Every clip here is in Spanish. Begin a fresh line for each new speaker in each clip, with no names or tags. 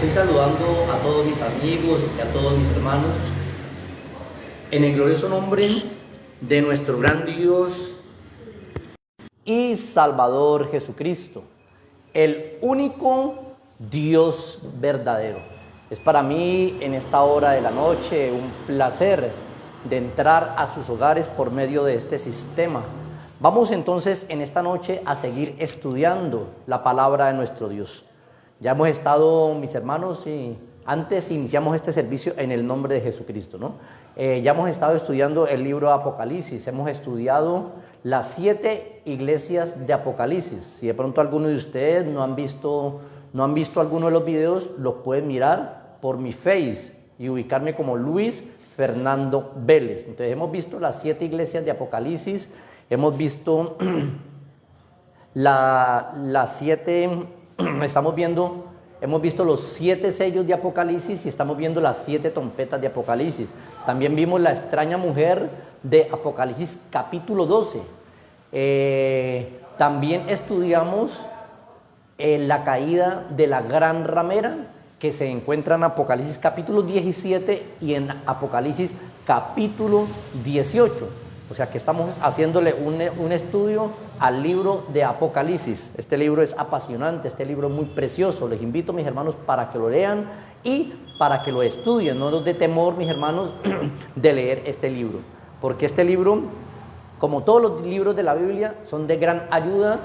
Estoy saludando a todos mis amigos y a todos mis hermanos en el glorioso nombre de nuestro gran Dios y Salvador Jesucristo, el único Dios verdadero. Es para mí en esta hora de la noche un placer de entrar a sus hogares por medio de este sistema. Vamos entonces en esta noche a seguir estudiando la palabra de nuestro Dios. Ya hemos estado, mis hermanos, y antes iniciamos este servicio en el nombre de Jesucristo, ¿no? Ya hemos estado estudiando el libro de Apocalipsis, hemos estudiado las 7 iglesias de Apocalipsis. Si de pronto alguno de ustedes no han visto alguno de los videos, los pueden mirar por mi Face y ubicarme como Luis Fernando Vélez. Entonces hemos visto las 7 iglesias de Apocalipsis, hemos visto las 7, hemos visto los 7 sellos de Apocalipsis y estamos viendo las 7 trompetas de Apocalipsis. También vimos la extraña mujer de Apocalipsis capítulo 12. También estudiamos la caída de la gran ramera, que se encuentra en Apocalipsis capítulo 17 y en Apocalipsis capítulo 18. O sea que estamos haciéndole un estudio al libro de Apocalipsis. Este libro es apasionante, este libro es muy precioso. Les invito, mis hermanos, para que lo lean y para que lo estudien. No nos dé temor, mis hermanos, de leer este libro. Porque este libro, como todos los libros de la Biblia, son de gran ayuda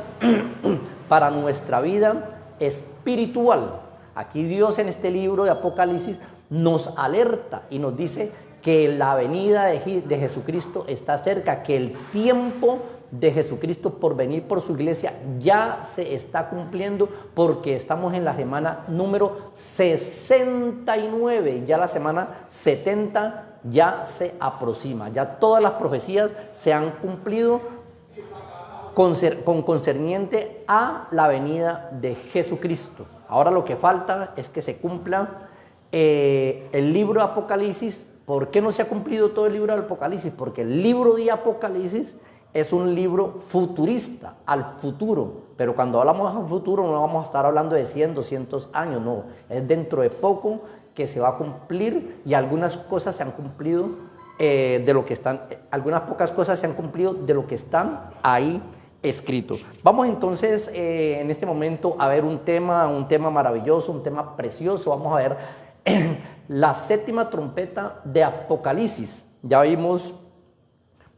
para nuestra vida espiritual. Aquí Dios en este libro de Apocalipsis nos alerta y nos dice que la venida de Jesucristo está cerca, que el tiempo de Jesucristo por venir por su iglesia ya se está cumpliendo, porque estamos en la semana número 69, ya la semana 70 ya se aproxima, ya todas las profecías se han cumplido con concerniente a la venida de Jesucristo. Ahora lo que falta es que se cumpla el libro de Apocalipsis. ¿Por qué no se ha cumplido todo el libro de Apocalipsis? Porque el libro de Apocalipsis es un libro futurista, al futuro. Pero cuando hablamos al futuro no vamos a estar hablando de 100, 200 años, no. Es dentro de poco que se va a cumplir, y algunas cosas se han cumplido algunas pocas cosas se han cumplido de lo que están ahí escrito. Vamos entonces en este momento a ver un tema maravilloso, un tema precioso. Vamos a ver la 7ª trompeta de Apocalipsis. Ya vimos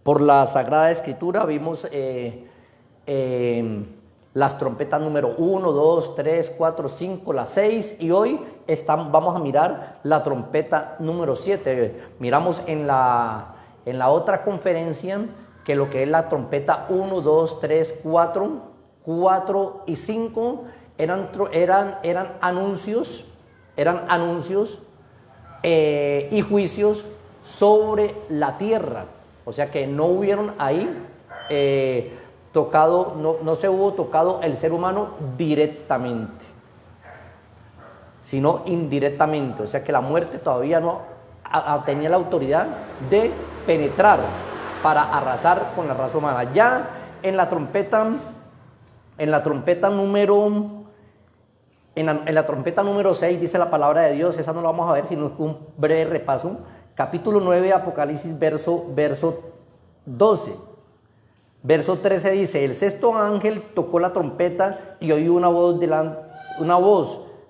por la Sagrada Escritura, vimos las trompetas número 1, 2, 3, 4, 5, las 6, y hoy vamos a mirar la trompeta número 7. Miramos en la otra conferencia que lo que es la trompeta 1, 2, 3, 4 y 5 eran anuncios y juicios sobre la tierra. O sea que no hubieron ahí no se hubo tocado el ser humano directamente, sino indirectamente. O sea que la muerte todavía no tenía la autoridad de penetrar para arrasar con la raza humana. Ya en la trompeta número 6 dice la palabra de Dios. Esa no la vamos a ver, sino un breve repaso. Capítulo 9 de Apocalipsis, verso 12. Verso 13 dice: el 6º ángel tocó la trompeta y oí una voz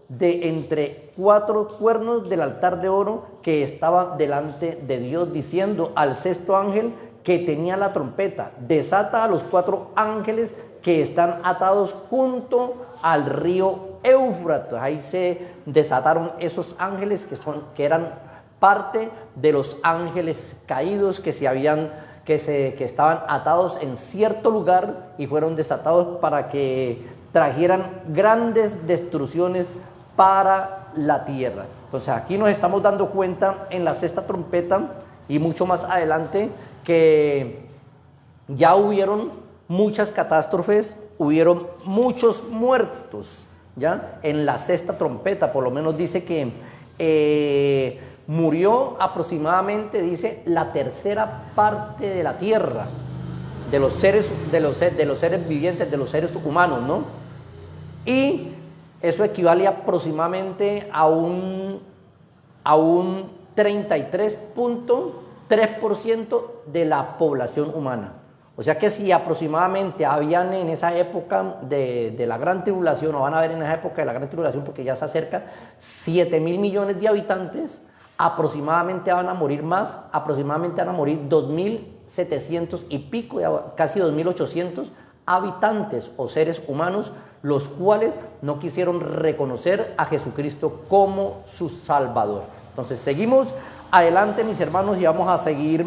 de entre 4 cuernos del altar de oro que estaba delante de Dios, diciendo al 6º ángel que tenía la trompeta: desata a los 4 ángeles que están atados junto al río Éufrates. Ahí se desataron esos ángeles que eran parte de los ángeles caídos que estaban atados en cierto lugar y fueron desatados para que trajeran grandes destrucciones para la tierra. Entonces aquí nos estamos dando cuenta en la 6ª trompeta y mucho más adelante que ya hubieron muchas catástrofes, hubieron muchos muertos, ¿ya? En la 6ª trompeta, por lo menos dice que murió aproximadamente, dice, la 1/3 parte de la tierra, de los seres vivientes, de los seres humanos, ¿no? Y Eso equivale aproximadamente a un 33.3% de la población humana. O sea que si aproximadamente habían en esa época de la Gran Tribulación, o van a ver en esa época de la Gran Tribulación, porque ya se acerca, 7.000 millones de habitantes, aproximadamente van a morir más, aproximadamente van a morir 2.700 y pico, casi 2.800 habitantes o seres humanos, los cuales no quisieron reconocer a Jesucristo como su Salvador. Entonces seguimos adelante, mis hermanos, y vamos a seguir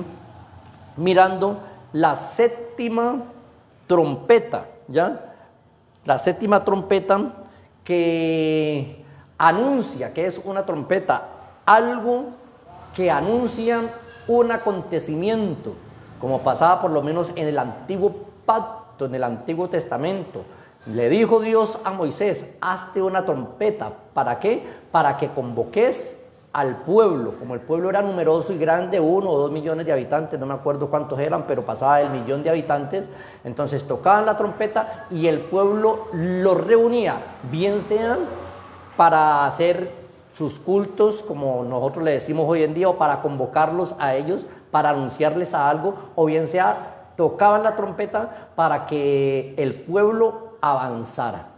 mirando la séptima trompeta, ¿ya? La séptima trompeta que anuncia, que es una trompeta, algo que anuncia un acontecimiento, como pasaba por lo menos en el antiguo pacto, en el Antiguo Testamento. Le dijo Dios a Moisés: hazte una trompeta. ¿Para qué? Para que convoques al pueblo. Como el pueblo era numeroso y grande, 1 o 2 millones de habitantes, no me acuerdo cuántos eran, pero pasaba el 1.000.000 de habitantes, entonces tocaban la trompeta y el pueblo los reunía, bien sean para hacer sus cultos, como nosotros le decimos hoy en día, o para convocarlos a ellos, para anunciarles a algo, o bien sea tocaban la trompeta para que el pueblo avanzara.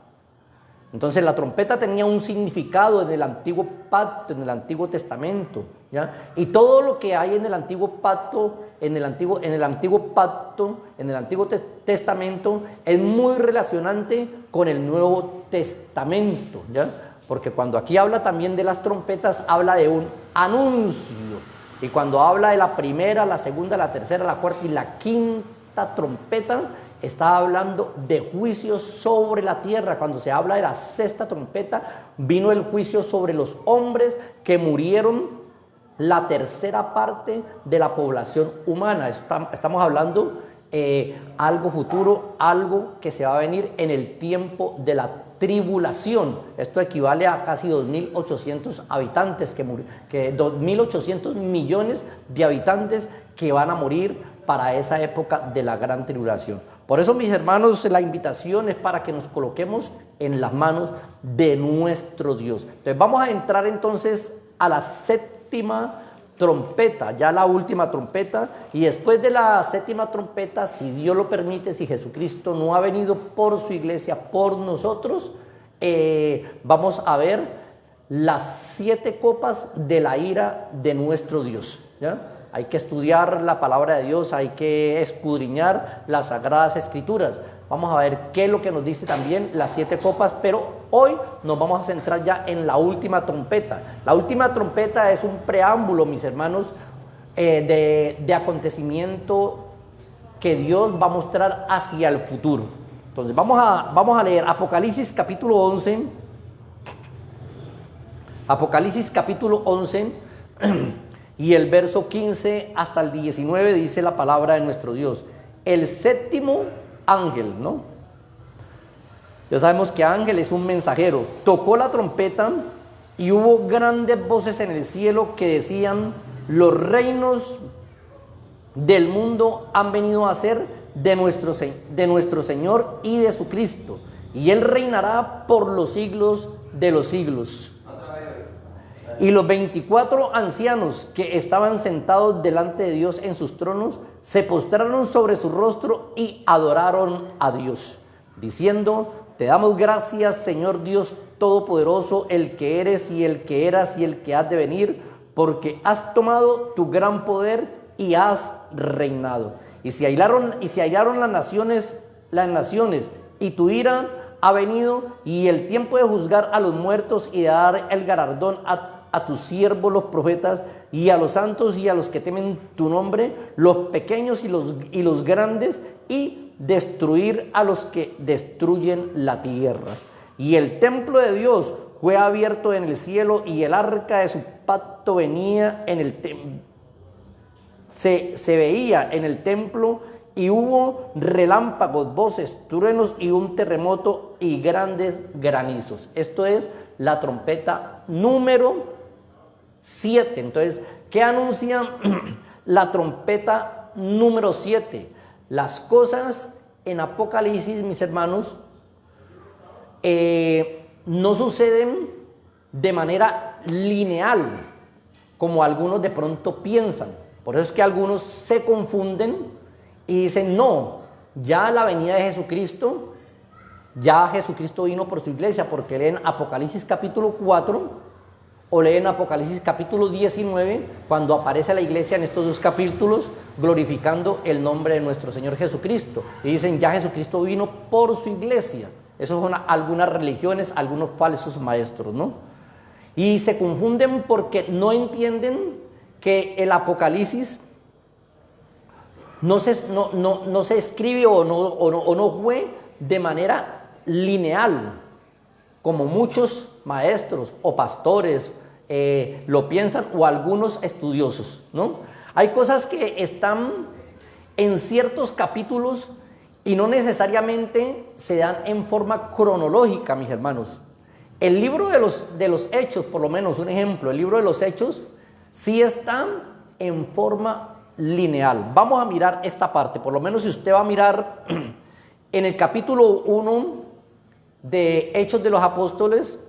Entonces la trompeta tenía un significado en el antiguo pacto, en el Antiguo Testamento, ¿ya? Y todo lo que hay en el antiguo pacto, en el antiguo Testamento, es muy relacionante con el Nuevo Testamento, ¿ya? Porque cuando aquí habla también de las trompetas, habla de un anuncio. Y cuando habla de la primera, la segunda, la tercera, la cuarta y la quinta trompeta, está hablando de juicio sobre la tierra. Cuando se habla de la sexta trompeta, vino el juicio sobre los hombres que murieron, la tercera parte de la población humana. Estamos hablando algo futuro, algo que se va a venir en el tiempo de la tribulación. Esto equivale a casi 2.800 habitantes, 2.800 millones de habitantes que van a morir para esa época de la gran tribulación. Por eso, mis hermanos, la invitación es para que nos coloquemos en las manos de nuestro Dios. Entonces vamos a entrar entonces a la séptima trompeta, ya la última trompeta, y después de la séptima trompeta, si Dios lo permite, si Jesucristo no ha venido por su iglesia, por nosotros, vamos a ver las 7 copas de la ira de nuestro Dios, ¿ya? Hay que estudiar la palabra de Dios, hay que escudriñar las Sagradas Escrituras. Vamos a ver qué es lo que nos dice también las 7 copas, pero hoy nos vamos a centrar ya en la última trompeta. La última trompeta es un preámbulo, mis hermanos, de acontecimiento que Dios va a mostrar hacia el futuro. Entonces vamos a leer Apocalipsis capítulo 11. Apocalipsis capítulo 11. Y el verso 15 hasta el 19 dice la palabra de nuestro Dios. El séptimo ángel, ¿no? Ya sabemos que ángel es un mensajero. Tocó la trompeta y hubo grandes voces en el cielo que decían: los reinos del mundo han venido a ser de nuestro Señor y de su Cristo, y Él reinará por los siglos de los siglos. Y los 24 ancianos que estaban sentados delante de Dios en sus tronos se postraron sobre su rostro y adoraron a Dios, diciendo: te damos gracias, Señor Dios Todopoderoso, el que eres y el que eras y el que has de venir, porque has tomado tu gran poder y has reinado. Y se aislaron las naciones, y tu ira ha venido, y el tiempo de juzgar a los muertos y de dar el galardón a tus siervos los profetas, y a los santos y a los que temen tu nombre, los pequeños y los grandes, y destruir a los que destruyen la tierra. Y el templo de Dios fue abierto en el cielo, y el arca de su pacto venía en el se veía en el templo, y hubo relámpagos, voces, truenos y un terremoto y grandes granizos. Esto es la trompeta número 7. Entonces, ¿qué anuncia la trompeta número 7? Las cosas en Apocalipsis, mis hermanos, no suceden de manera lineal, como algunos de pronto piensan. Por eso es que algunos se confunden y dicen, no, ya la venida de Jesucristo, ya Jesucristo vino por su iglesia, porque leen Apocalipsis capítulo 4 o leen Apocalipsis capítulo 19, cuando aparece la iglesia en estos dos capítulos glorificando el nombre de nuestro Señor Jesucristo. Y dicen, ya Jesucristo vino por su iglesia. Eso son algunas religiones, algunos falsos maestros, ¿no? Y se confunden porque no entienden que el Apocalipsis no se escribe o no fue de manera lineal, como muchos maestros o pastores lo piensan, o algunos estudiosos, ¿no? Hay cosas que están en ciertos capítulos y no necesariamente se dan en forma cronológica, mis hermanos. El libro de los Hechos, por lo menos un ejemplo, el libro de los Hechos sí está en forma lineal. Vamos a mirar esta parte, por lo menos si usted va a mirar en el capítulo 1 de Hechos de los Apóstoles,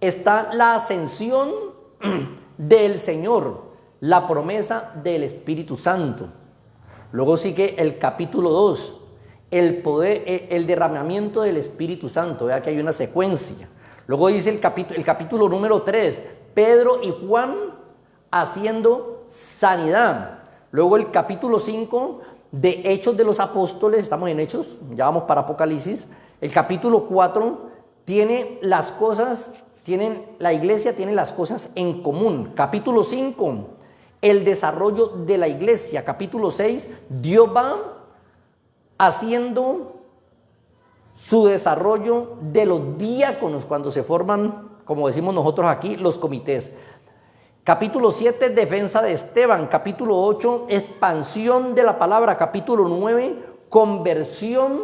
está la ascensión del Señor, la promesa del Espíritu Santo. Luego sigue el capítulo 2, el poder, el derramamiento del Espíritu Santo. Vea que hay una secuencia. Luego dice el capítulo número 3, Pedro y Juan haciendo sanidad. Luego el capítulo 5 de Hechos de los Apóstoles, estamos en Hechos, ya vamos para Apocalipsis. El capítulo 4 tiene las cosas, la iglesia tiene las cosas en común. Capítulo 5, el desarrollo de la iglesia. Capítulo 6, Dios va haciendo su desarrollo de los diáconos cuando se forman, como decimos nosotros aquí, los comités. Capítulo 7, defensa de Esteban. Capítulo 8, expansión de la palabra. Capítulo 9, conversión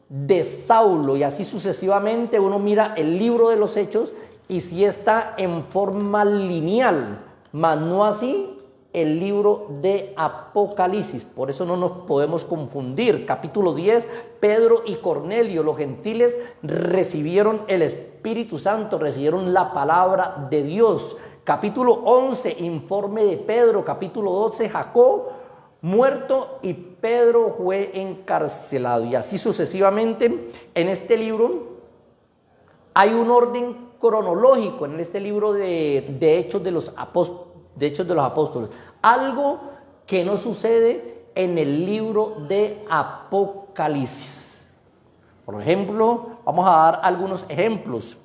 de Saulo. Y así sucesivamente uno mira el libro de los Hechos y sí está en forma lineal, mas no así el libro de Apocalipsis. Por eso no nos podemos confundir. Capítulo 10, Pedro y Cornelio, los gentiles, recibieron el Espíritu Santo, recibieron la palabra de Dios. Capítulo 11, informe de Pedro. Capítulo 12, Jacob muerto y Pedro fue encarcelado. Y así sucesivamente en este libro hay un orden cronológico, en este libro de Hechos de los Apóstoles. Algo que no sucede en el libro de Apocalipsis. Por ejemplo, vamos a dar algunos ejemplos.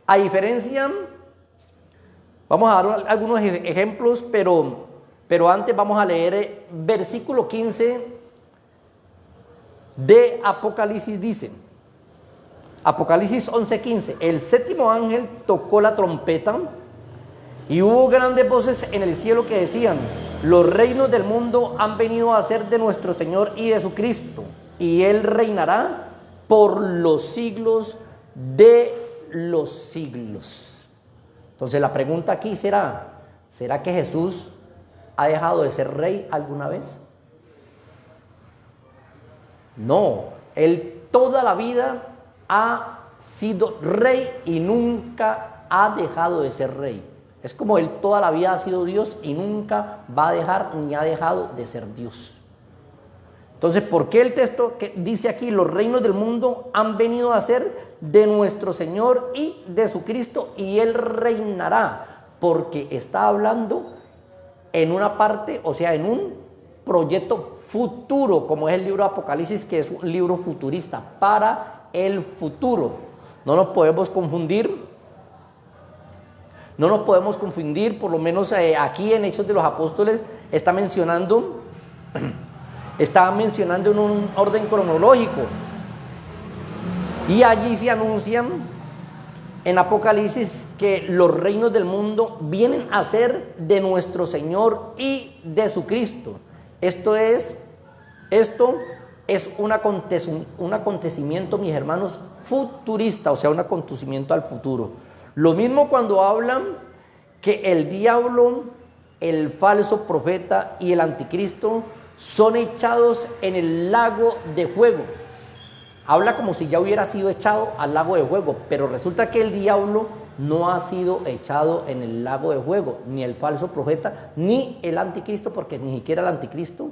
A diferencia, vamos a dar algunos ejemplos, pero antes vamos a leer versículo 15 de Apocalipsis. Dice, Apocalipsis 11:15, el séptimo ángel tocó la trompeta y hubo grandes voces en el cielo que decían, los reinos del mundo han venido a ser de nuestro Señor y de su Cristo, y Él reinará por los siglos de los siglos. Entonces la pregunta aquí será, ¿será que Jesús ha dejado de ser rey alguna vez? No, Él toda la vida ha sido rey y nunca ha dejado de ser rey. Es como Él toda la vida ha sido Dios y nunca va a dejar ni ha dejado de ser Dios. Entonces, ¿por qué el texto que dice aquí, los reinos del mundo han venido a ser de nuestro Señor y de su Cristo y Él reinará? Porque está hablando en una parte, o sea, en un proyecto futuro, como es el libro de Apocalipsis, que es un libro futurista, para el futuro. No nos podemos confundir. No nos podemos confundir, por lo menos aquí en Hechos de los Apóstoles está mencionando en un orden cronológico. Y allí se anuncian en Apocalipsis que los reinos del mundo vienen a ser de nuestro Señor y de su Cristo. Esto es un acontecimiento, mis hermanos, futurista, o sea, un acontecimiento al futuro. Lo mismo cuando hablan que el diablo, el falso profeta y el anticristo son echados en el lago de fuego. habla como si ya hubiera sido echado al lago de fuego, pero resulta que el diablo no ha sido echado en el lago de fuego, ni el falso profeta, ni el anticristo, porque ni siquiera el anticristo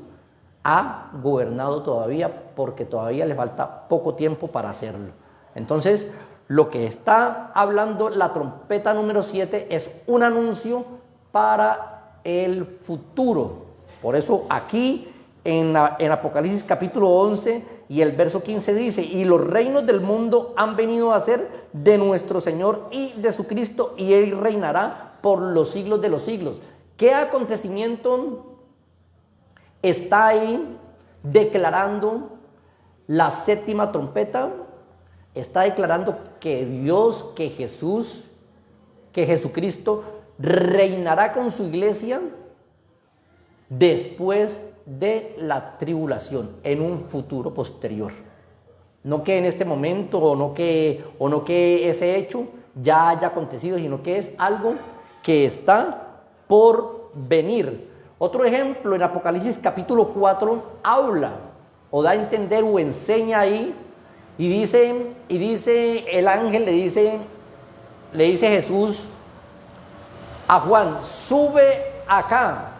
ha gobernado todavía, porque todavía le falta poco tiempo para hacerlo. Entonces, lo que está hablando la trompeta número 7 es un anuncio para el futuro. Por eso aquí en Apocalipsis capítulo 11 y el verso 15 dice: y los reinos del mundo han venido a ser de nuestro Señor y de su Cristo, y Él reinará por los siglos de los siglos. ¿Qué acontecimiento está ahí declarando la séptima trompeta? Está declarando que Dios, que Jesús, que Jesucristo reinará con su iglesia después de la tribulación, en un futuro posterior. No que en este momento o no que ese hecho ya haya acontecido, sino que es algo que está por venir. Otro ejemplo, en Apocalipsis capítulo 4 habla o da a entender o enseña ahí y dice el ángel, le dice Jesús a Juan: sube acá.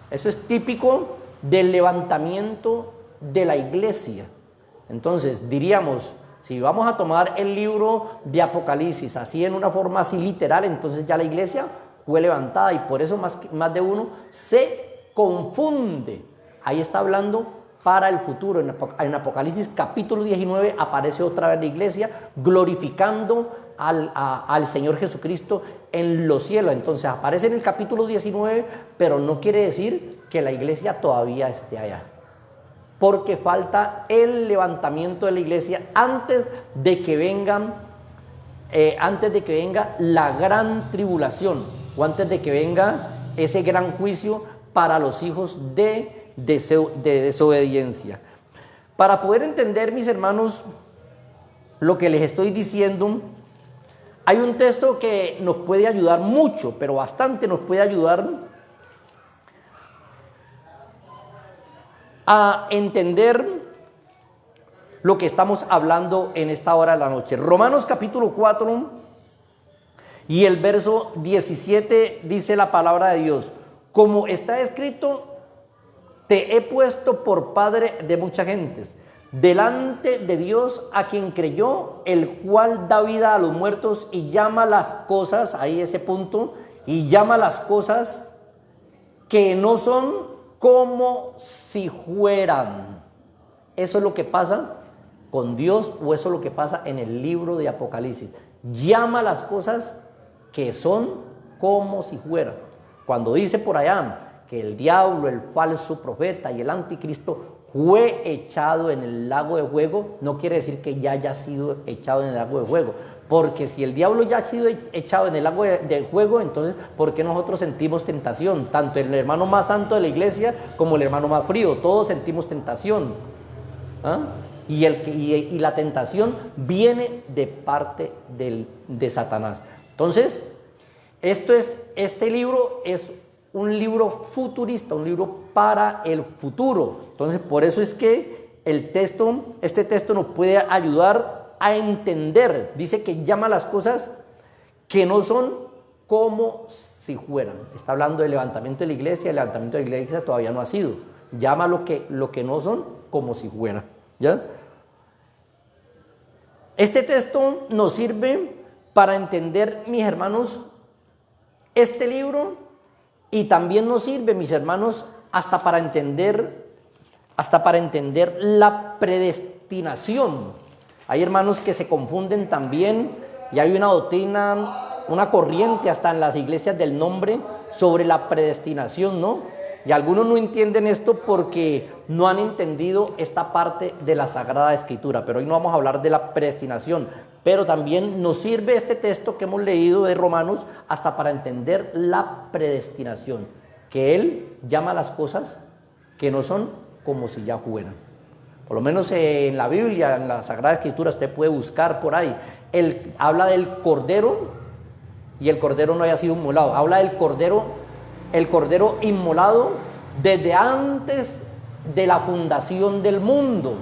Eso es típico del levantamiento de la iglesia. Entonces diríamos, si vamos a tomar el libro de Apocalipsis así en una forma así literal, entonces ya la iglesia fue levantada, y por eso más de uno se confunde. Ahí está hablando para el futuro. En Apocalipsis capítulo 19 aparece otra vez la iglesia glorificando al Señor Jesucristo en los cielos. Entonces aparece en el capítulo 19, pero no quiere decir que la iglesia todavía esté allá, porque falta el levantamiento de la iglesia antes de que venga la gran tribulación, o antes de que venga ese gran juicio para los hijos de desobediencia. Para poder entender, mis hermanos, lo que les estoy diciendo, hay un texto que nos puede ayudar mucho, pero bastante nos puede ayudar a entender lo que estamos hablando en esta hora de la noche. Romanos capítulo 4 y el verso 17 dice la palabra de Dios: como está escrito, te he puesto por padre de muchas gentes, delante de Dios a quien creyó, el cual da vida a los muertos y llama las cosas, ahí ese punto, y llama las cosas que no son como si fueran. Eso es lo que pasa con Dios, o eso es lo que pasa en el libro de Apocalipsis. Llama las cosas que son como si fueran. Cuando dice por allá que el diablo, el falso profeta y el anticristo fue echado en el lago de fuego, no quiere decir que ya haya sido echado en el lago de fuego, porque si el diablo ya ha sido echado en el lago de fuego, entonces ¿por qué nosotros sentimos tentación? Tanto el hermano más santo de la iglesia como el hermano más frío, todos sentimos tentación. Y la tentación viene de parte de Satanás. Entonces, este libro es un libro futurista, un libro para el futuro. Entonces, por eso es que este texto nos puede ayudar a entender. Dice que llama las cosas que no son como si fueran. Está hablando del levantamiento de la iglesia. El levantamiento de la iglesia todavía no ha sido. Llama lo que no son como si fuera. ¿Ya? Este texto nos sirve para entender, mis hermanos, este libro, y también nos sirve, mis hermanos, hasta para entender la predestinación. Hay hermanos que se confunden también, y hay una doctrina, una corriente hasta en las iglesias del nombre sobre la predestinación, ¿no? Y algunos no entienden esto porque no han entendido esta parte de la Sagrada Escritura. Pero hoy no vamos a hablar de la predestinación, pero también nos sirve este texto que hemos leído de Romanos hasta para entender la predestinación, que Él llama las cosas que no son como si ya fueran. Por lo menos en la Biblia, en la Sagrada Escritura, usted puede buscar por ahí. Él habla del Cordero, y el Cordero no haya sido inmolado. Habla del Cordero, el Cordero inmolado desde antes de la fundación del mundo.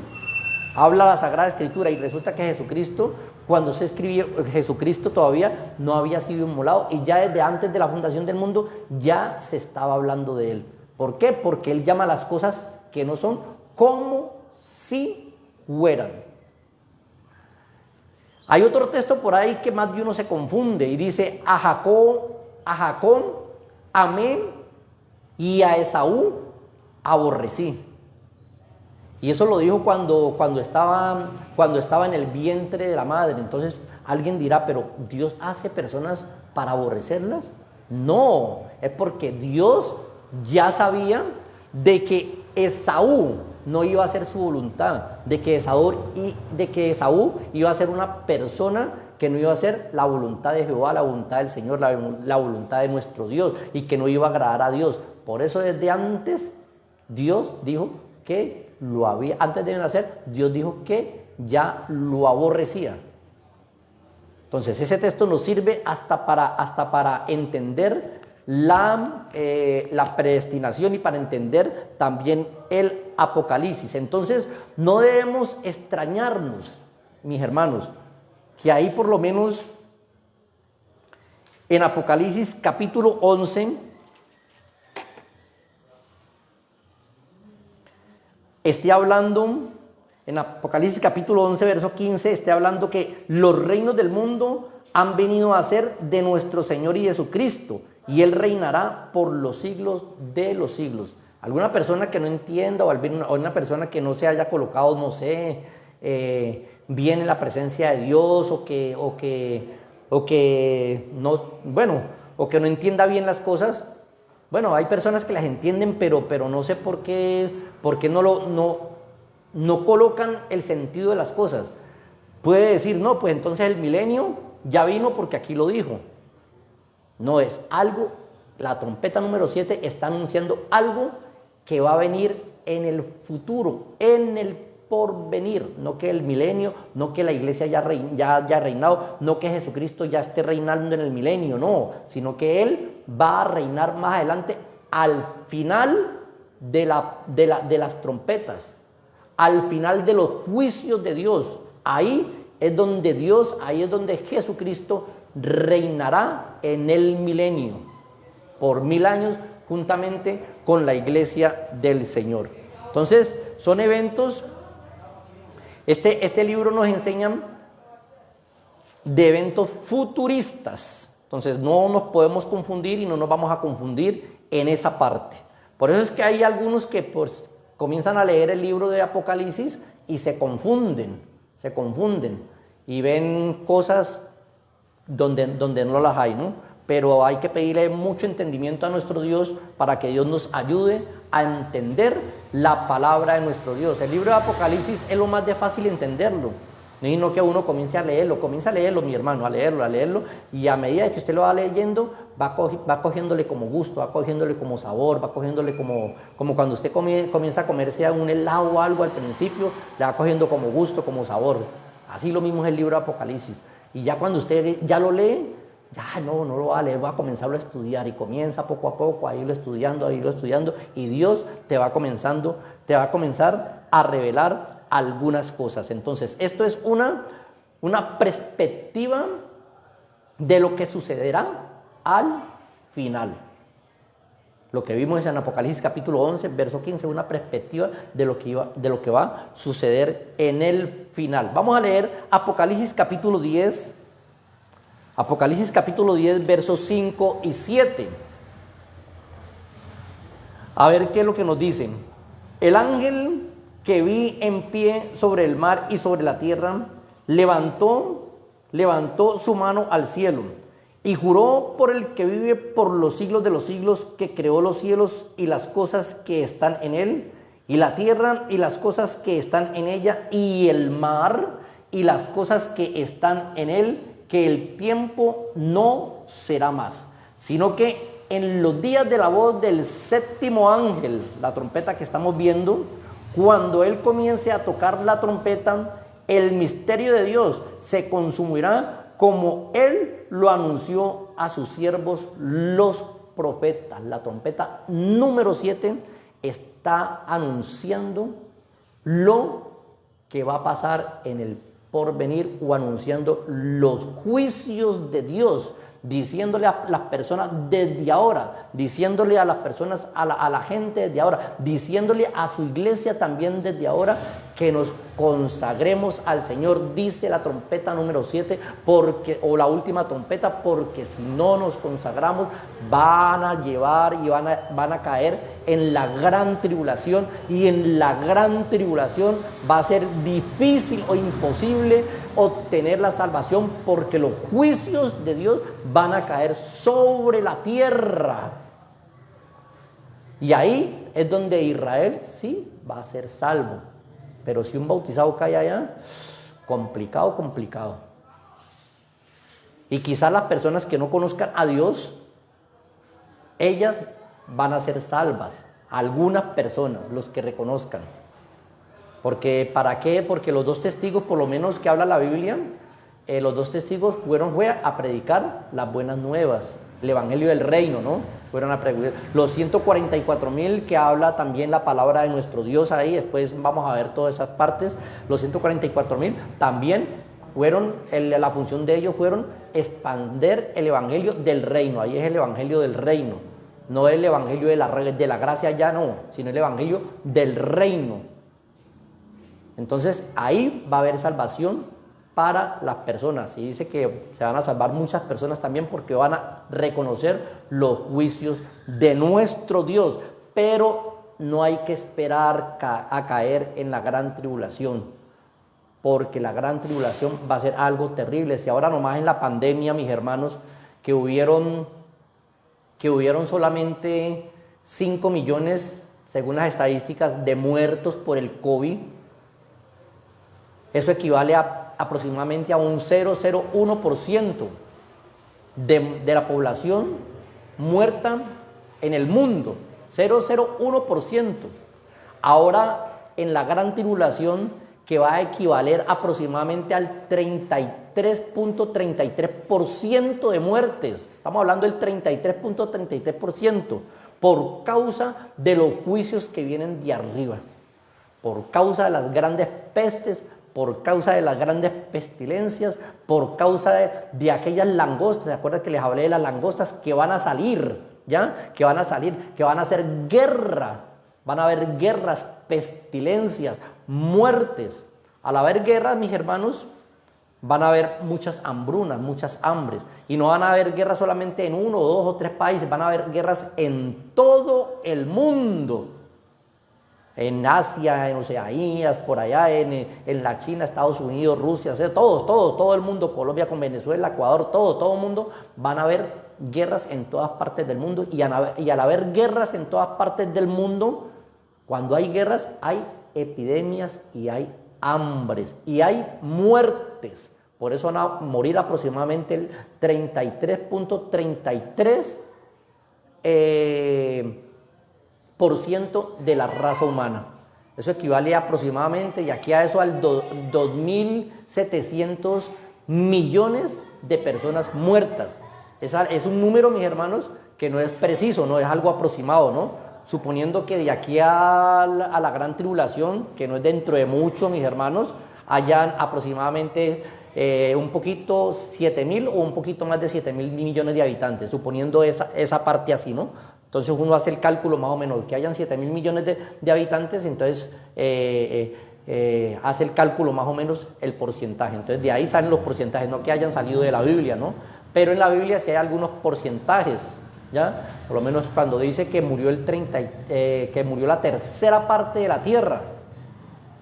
Habla la Sagrada Escritura y resulta que Jesucristo, cuando se escribió, Jesucristo todavía no había sido inmolado y ya desde antes de la fundación del mundo ya se estaba hablando de él. ¿Por qué? Porque él llama las cosas que no son como si fueran. Hay otro texto por ahí que más de uno se confunde y dice: a Jacob amé y a Esaú aborrecí. Y eso lo dijo cuando estaba en el vientre de la madre. Entonces alguien dirá: pero ¿Dios hace personas para aborrecerlas? No, es porque Dios ya sabía de que Esaú no iba a hacer su voluntad, de que Esaú iba a ser una persona que no iba a hacer la voluntad de Jehová, la voluntad del Señor, la voluntad de nuestro Dios, y que no iba a agradar a Dios. Por eso desde antes Dios dijo que lo había, antes de nacer, Dios dijo que ya lo aborrecía. Entonces ese texto nos sirve hasta para entender la predestinación y para entender también el Apocalipsis. Entonces no debemos extrañarnos, mis hermanos, que ahí por lo menos en Apocalipsis capítulo 11 esté hablando, en Apocalipsis capítulo 11 verso 15, esté hablando que los reinos del mundo han venido a ser de nuestro Señor y de su Cristo, y Él reinará por los siglos de los siglos. Alguna persona que no entienda o una persona que no se haya colocado, no sé, bien en la presencia de Dios o que no entienda bien las cosas. Bueno, hay personas que las entienden, pero no sé por qué no colocan el sentido de las cosas. Puede decir: no, pues entonces el milenio ya vino porque aquí lo dijo. No, es algo, la trompeta número 7 está anunciando algo que va a venir en el futuro, en el porvenir. No que el milenio, no que la iglesia ya haya reinado, no que Jesucristo ya esté reinando en el milenio, no, sino que Él va a reinar más adelante, al final de las trompetas, al final de los juicios de Dios. Ahí es donde Jesucristo reinará en el milenio por 1000 años juntamente con la iglesia del Señor. Entonces son eventos. Este libro nos enseña de eventos futuristas. Entonces no nos podemos confundir y no nos vamos a confundir en esa parte. Por eso es que hay algunos que pues comienzan a leer el libro de Apocalipsis y se confunden y ven cosas donde no las hay, ¿no? Pero hay que pedirle mucho entendimiento a nuestro Dios para que Dios nos ayude a entender la palabra de nuestro Dios. El libro de Apocalipsis es lo más de fácil entenderlo, no que uno comience a leerlo, mi hermano, a leerlo, y a medida que usted lo va leyendo, va cogiéndole como gusto, va cogiéndole como sabor, va cogiéndole como cuando usted comienza a comerse un helado o algo al principio, le va cogiendo como gusto, como sabor. Así lo mismo es el libro de Apocalipsis. Y ya cuando usted ya lo lee, ya no lo va a leer, va a comenzarlo a estudiar, y comienza poco a poco a irlo estudiando, y Dios te va a comenzar a revelar algunas cosas. Entonces esto es una perspectiva de lo que sucederá al final. Lo que vimos en Apocalipsis capítulo 11 verso 15, una perspectiva de lo que va a suceder en el final. Vamos a leer Apocalipsis capítulo 10 versos 5 y 7. A ver qué es lo que nos dicen. El ángel que vi en pie sobre el mar y sobre la tierra levantó su mano al cielo y juró por el que vive por los siglos de los siglos, que creó los cielos y las cosas que están en él, y la tierra y las cosas que están en ella, y el mar y las cosas que están en él, que el tiempo no será más, sino que en los días de la voz del séptimo ángel, la trompeta que estamos viendo, cuando él comience a tocar la trompeta, el misterio de Dios se consumirá como él lo anunció a sus siervos los profetas. La trompeta número 7 está anunciando lo que va a pasar en el porvenir o anunciando los juicios de Dios, diciéndole a las personas desde ahora, diciéndole a las personas, a la gente desde ahora, diciéndole a su iglesia también desde ahora que nos consagremos al Señor, dice la trompeta número 7, porque, o la última trompeta, porque si no nos consagramos van a llevar y van a caer en la gran tribulación, y en la gran tribulación va a ser difícil o imposible obtener la salvación, porque los juicios de Dios van a caer sobre la tierra. Y ahí es donde Israel sí va a ser salvo. Pero si un bautizado cae allá, complicado, complicado. Y quizás las personas que no conozcan a Dios, ellas van a ser salvas. Algunas personas, los que reconozcan. Porque, ¿para qué? Porque los dos testigos, por lo menos que habla la Biblia, los dos testigos fue a predicar las buenas nuevas, el evangelio del reino, ¿no? Fueron a predicar. Los 144,000 que habla también la palabra de nuestro Dios ahí, después vamos a ver todas esas partes. Los 144,000 también fueron, la función de ellos fueron expander el evangelio del reino. Ahí es el evangelio del reino, no el evangelio de la gracia ya no, sino el evangelio del reino. Entonces ahí va a haber salvación para las personas, y dice que se van a salvar muchas personas también porque van a reconocer los juicios de nuestro Dios, pero no hay que esperar a caer en la gran tribulación, porque la gran tribulación va a ser algo terrible. Si ahora nomás en la pandemia, mis hermanos, que hubieron solamente 5 millones, según las estadísticas, de muertos por el COVID, eso equivale a aproximadamente a un 0,01% de la población muerta en el mundo, 0,01%. Ahora en la gran tribulación, que va a equivaler aproximadamente al 33,33% de muertes, estamos hablando del 33,33%, por causa de los juicios que vienen de arriba, por causa de las grandes pestes, por causa de las grandes pestilencias, por causa de aquellas langostas. ¿Se acuerdan que les hablé de las langostas que van a salir? ¿Ya? Que van a salir, que van a hacer guerra. Van a haber guerras, pestilencias, muertes. Al haber guerras, mis hermanos, van a haber muchas hambrunas, muchas hambres. Y no van a haber guerras solamente en 1, 2 o 3 países, van a haber guerras en todo el mundo. En Asia, en Oceanía, por allá, en la China, Estados Unidos, Rusia, todo el mundo, Colombia con Venezuela, Ecuador, todo el mundo, van a haber guerras en todas partes del mundo, y al haber guerras en todas partes del mundo, cuando hay guerras hay epidemias y hay hambres y hay muertes. Por eso van a morir aproximadamente el 33,33% de la raza humana. Eso equivale aproximadamente, y aquí a eso, al 2.700 millones de personas muertas. Es un número, mis hermanos, que no es preciso, no es algo aproximado, ¿no? Suponiendo que de aquí a la gran tribulación, que no es dentro de mucho, mis hermanos, hayan aproximadamente un poquito 7.000 o un poquito más de 7.000 millones de habitantes, suponiendo esa parte así, ¿no? Entonces uno hace el cálculo más o menos, que hayan 7.000 millones de habitantes, entonces hace el cálculo más o menos el porcentaje. Entonces de ahí salen los porcentajes, no que hayan salido de la Biblia, ¿no? Pero en la Biblia sí hay algunos porcentajes, ¿ya? Por lo menos cuando dice que murió que murió la tercera parte de la tierra,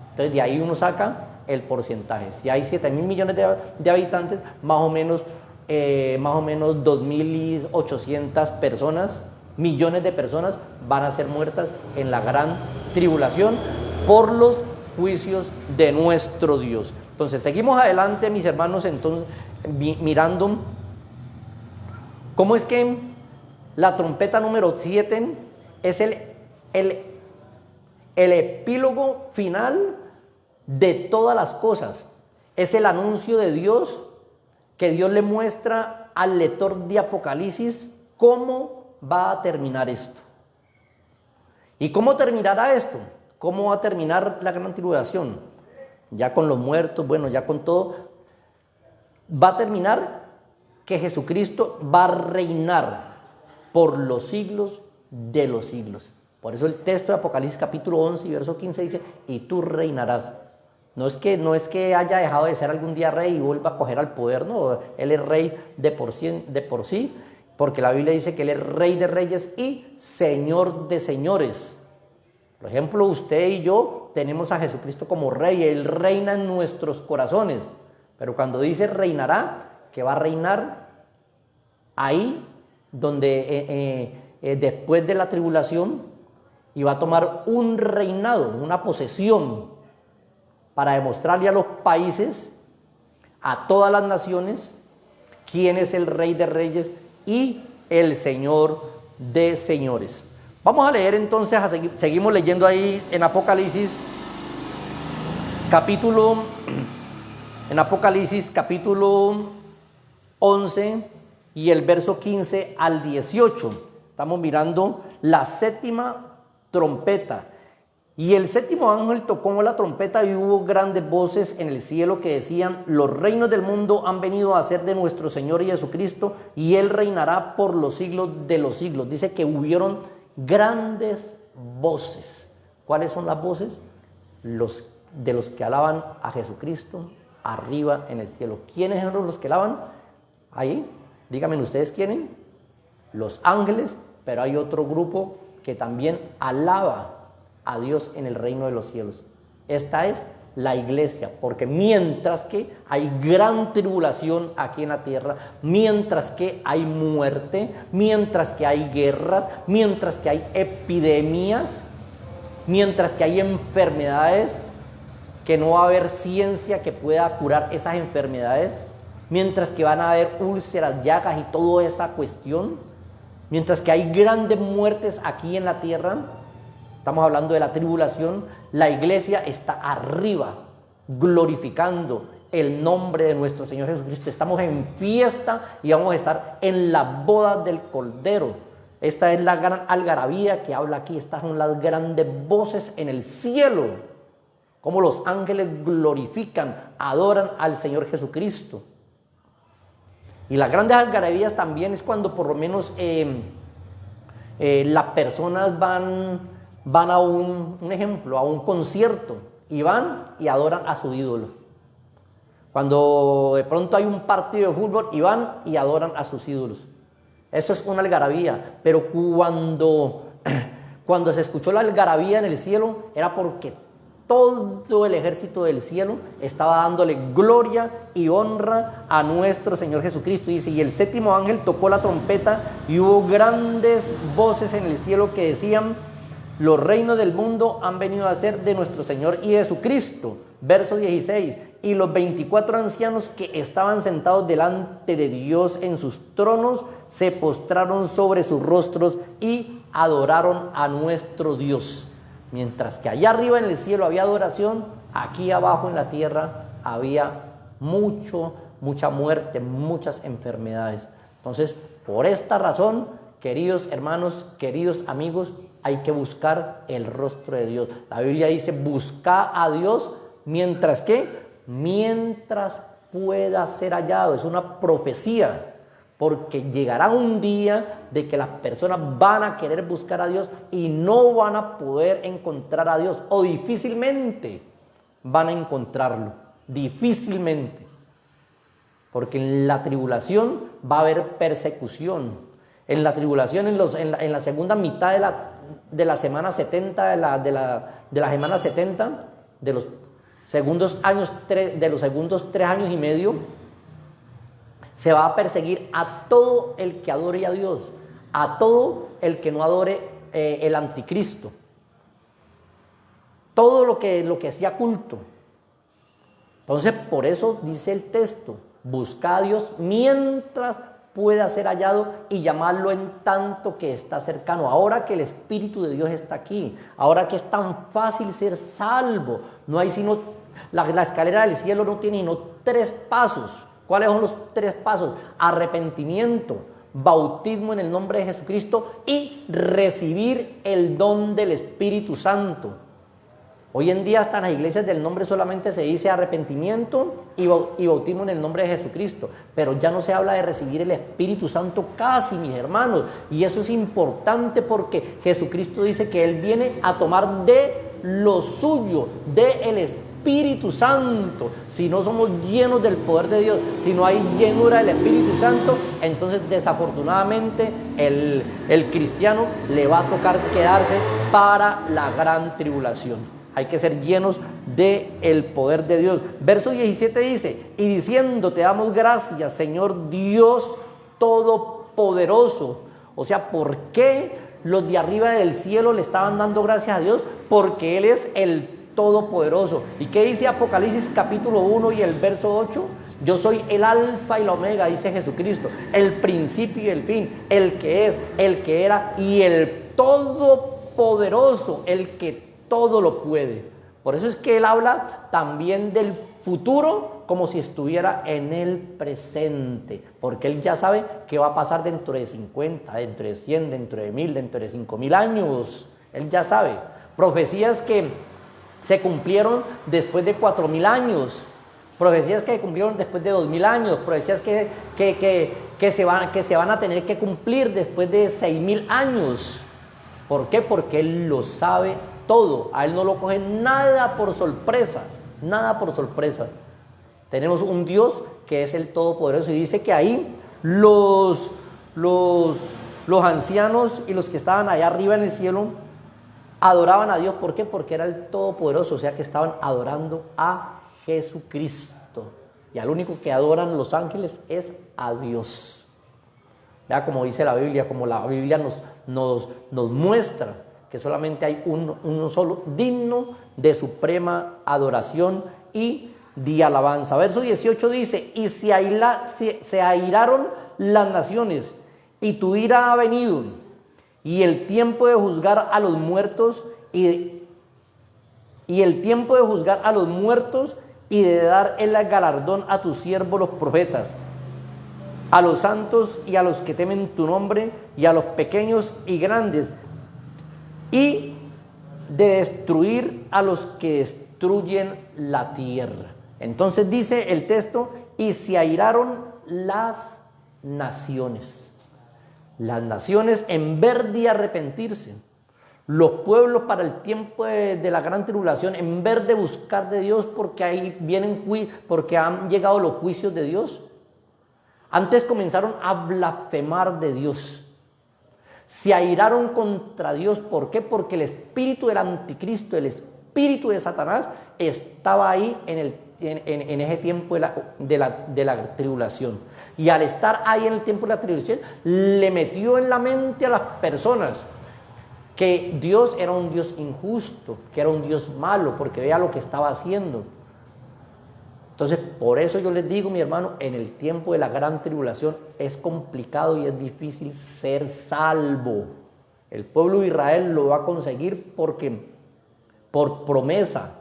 entonces de ahí uno saca el porcentaje. Si hay 7.000 millones de habitantes, más o menos 2.800 personas, millones de personas van a ser muertas en la gran tribulación por los juicios de nuestro Dios. Entonces seguimos adelante, mis hermanos, entonces mirando cómo es que la trompeta número 7 es el epílogo final de todas las cosas. Es el anuncio de Dios, que Dios le muestra al lector de Apocalipsis cómo va a terminar esto. ¿Y cómo terminará esto? ¿Cómo va a terminar la gran tribulación? ya con los muertos, bueno, ya con todo, va a terminar que Jesucristo va a reinar por los siglos de los siglos. Por eso el texto de Apocalipsis capítulo 11 y verso 15 dice, y tú reinarás. No es que haya dejado de ser algún día rey y vuelva a coger al poder, no, él es rey de por sí, porque la Biblia dice que él es rey de reyes y señor de señores. Por ejemplo, usted y yo tenemos a Jesucristo como rey, él reina en nuestros corazones, pero cuando dice reinará, que va a reinar ahí donde después de la tribulación, y va a tomar un reinado, una posesión, para demostrarle a los países, a todas las naciones, quién es el Rey de Reyes y el Señor de Señores. Vamos a leer entonces, seguimos leyendo ahí en Apocalipsis capítulo 11 y el verso 15 al 18. Estamos mirando la séptima trompeta. Y el séptimo ángel tocó la trompeta y hubo grandes voces en el cielo que decían, los reinos del mundo han venido a ser de nuestro Señor y Jesucristo, y Él reinará por los siglos de los siglos. Dice que hubieron grandes voces. ¿Cuáles son las voces? Los que alaban a Jesucristo arriba en el cielo. ¿Quiénes son los que alaban? Ahí, díganme ustedes quiénes. Los ángeles, pero hay otro grupo que también alaba a Dios en el reino de los cielos. Esta es la iglesia, porque mientras que hay gran tribulación aquí en la tierra, mientras que hay muerte, mientras que hay guerras, mientras que hay epidemias, mientras que hay enfermedades, que no va a haber ciencia que pueda curar esas enfermedades, mientras que van a haber úlceras, llagas y toda esa cuestión, mientras que hay grandes muertes aquí en la tierra, estamos hablando de la tribulación, la iglesia está arriba, glorificando el nombre de nuestro Señor Jesucristo. Estamos en fiesta y vamos a estar en la boda del Cordero. Esta es la gran algarabía que habla aquí. Estas son las grandes voces en el cielo. Como los ángeles glorifican, adoran al Señor Jesucristo. Y las grandes algarabías también es cuando por lo menos las personas van a un ejemplo, a un concierto, y van y adoran a su ídolo. Cuando de pronto hay un partido de fútbol y van y adoran a sus ídolos. Eso es una algarabía, pero cuando se escuchó la algarabía en el cielo, era porque todo el ejército del cielo estaba dándole gloria y honra a nuestro Señor Jesucristo. Dice, y el séptimo ángel tocó la trompeta y hubo grandes voces en el cielo que decían, los reinos del mundo han venido a ser de nuestro Señor y Jesucristo. Verso 16. Y los 24 ancianos que estaban sentados delante de Dios en sus tronos se postraron sobre sus rostros y adoraron a nuestro Dios. Mientras que allá arriba en el cielo había adoración, aquí abajo en la tierra había mucha muerte, muchas enfermedades. Entonces, por esta razón, queridos hermanos, queridos amigos, hay que buscar el rostro de Dios. La Biblia dice, busca a Dios mientras pueda ser hallado. Es una profecía, porque llegará un día de que las personas van a querer buscar a Dios y no van a poder encontrar a Dios, o difícilmente van a encontrarlo, difícilmente, porque en la tribulación va a haber persecución. En la tribulación, en la segunda mitad de la semana 70, de la semana 70, de los segundos 3 años y medio, se va a perseguir a todo el que adore a Dios, a todo el que no adore el anticristo, todo lo que sea culto. Entonces, por eso dice el texto, busca a Dios mientras pueda ser hallado y llamarlo en tanto que está cercano. Ahora que el Espíritu de Dios está aquí, ahora que es tan fácil ser salvo, no hay sino, la escalera del cielo no tiene sino 3 pasos. ¿Cuáles son los 3 pasos? Arrepentimiento, bautismo en el nombre de Jesucristo y recibir el don del Espíritu Santo. Hoy en día hasta en las iglesias del nombre solamente se dice arrepentimiento y bautismo en el nombre de Jesucristo, pero ya no se habla de recibir el Espíritu Santo casi, mis hermanos, y eso es importante porque Jesucristo dice que Él viene a tomar de lo suyo, del Espíritu Santo. Si no somos llenos del poder de Dios, si no hay llenura del Espíritu Santo, entonces desafortunadamente el cristiano le va a tocar quedarse para la gran tribulación. Hay que ser llenos del poder de Dios. Verso 17 dice, y diciendo, te damos gracias, Señor Dios Todopoderoso. O sea, ¿por qué los de arriba del cielo le estaban dando gracias a Dios? Porque Él es el Todopoderoso. ¿Y qué dice Apocalipsis capítulo 1 y el verso 8? Yo soy el alfa y la omega, dice Jesucristo, el principio y el fin, el que es, el que era y el Todopoderoso, el que todo lo puede. Por eso es que Él habla también del futuro como si estuviera en el presente, porque Él ya sabe qué va a pasar dentro de 50, dentro de 100, dentro de 1000, dentro de 5000 años. Él ya sabe. Profecías que se cumplieron después de 4000 años, profecías que se cumplieron después de 2000 años, profecías que se van a tener que cumplir después de 6000 años. ¿Por qué? Porque Él lo sabe todo. A Él no lo coge nada por sorpresa, nada por sorpresa. Tenemos un Dios que es el Todopoderoso, y dice que ahí los ancianos y los que estaban allá arriba en el cielo adoraban a Dios. ¿Por qué? Porque era el Todopoderoso, o sea que estaban adorando a Jesucristo. Y al único que adoran los ángeles es a Dios. Vea como dice la Biblia, como la Biblia nos muestra que solamente hay uno solo digno de suprema adoración y de alabanza. Verso 18 dice, y se airaron las naciones, y tu ira ha venido, y el tiempo de juzgar a los muertos, y el tiempo de juzgar a los muertos, y de dar el galardón a tus siervos los profetas, a los santos y a los que temen tu nombre, y a los pequeños y grandes, y de destruir a los que destruyen la tierra. Entonces dice el texto, y se airaron las naciones. Las naciones, en vez de arrepentirse, los pueblos para el tiempo de la gran tribulación, en vez de buscar de Dios, porque ahí porque han llegado los juicios de Dios, antes comenzaron a blasfemar de Dios. Se airaron contra Dios. ¿Por qué? Porque el espíritu del anticristo, el espíritu de Satanás, estaba ahí en ese tiempo de la tribulación. Y al estar ahí en el tiempo de la tribulación, le metió en la mente a las personas que Dios era un Dios injusto, que era un Dios malo, porque vea lo que estaba haciendo. Entonces, por eso yo les digo, mi hermano, en el tiempo de la gran tribulación es complicado y es difícil ser salvo. El pueblo de Israel lo va a conseguir por promesa,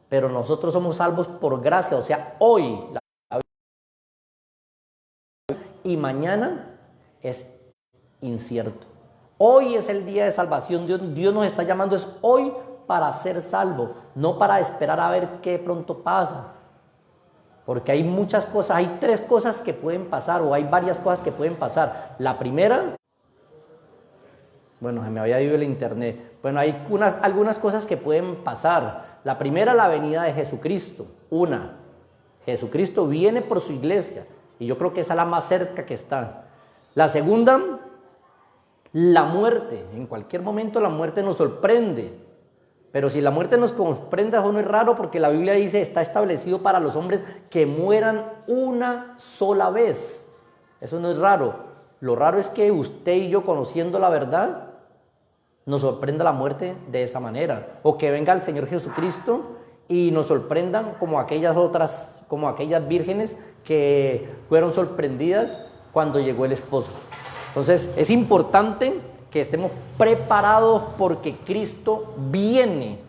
pero nosotros somos salvos por gracia. O sea, hoy y mañana es incierto. Hoy es el día de salvación. Dios nos está llamando es hoy para ser salvo, no para esperar a ver qué pronto pasa. Porque hay muchas cosas, hay 3 cosas que pueden pasar, o hay varias cosas que pueden pasar. La primera, bueno, se me había ido el internet. Bueno, hay algunas cosas que pueden pasar. La primera, la venida de Jesucristo. Jesucristo viene por su iglesia, y yo creo que esa es la más cerca que está. La segunda, la muerte. En cualquier momento la muerte nos sorprende. Pero si la muerte nos sorprende, eso no es raro, porque la Biblia dice, está establecido para los hombres que mueran una sola vez. Eso no es raro. Lo raro es que usted y yo, conociendo la verdad, nos sorprenda la muerte de esa manera. O que venga el Señor Jesucristo y nos sorprendan como aquellas vírgenes que fueron sorprendidas cuando llegó el esposo. Entonces, es importante que estemos preparados porque Cristo viene,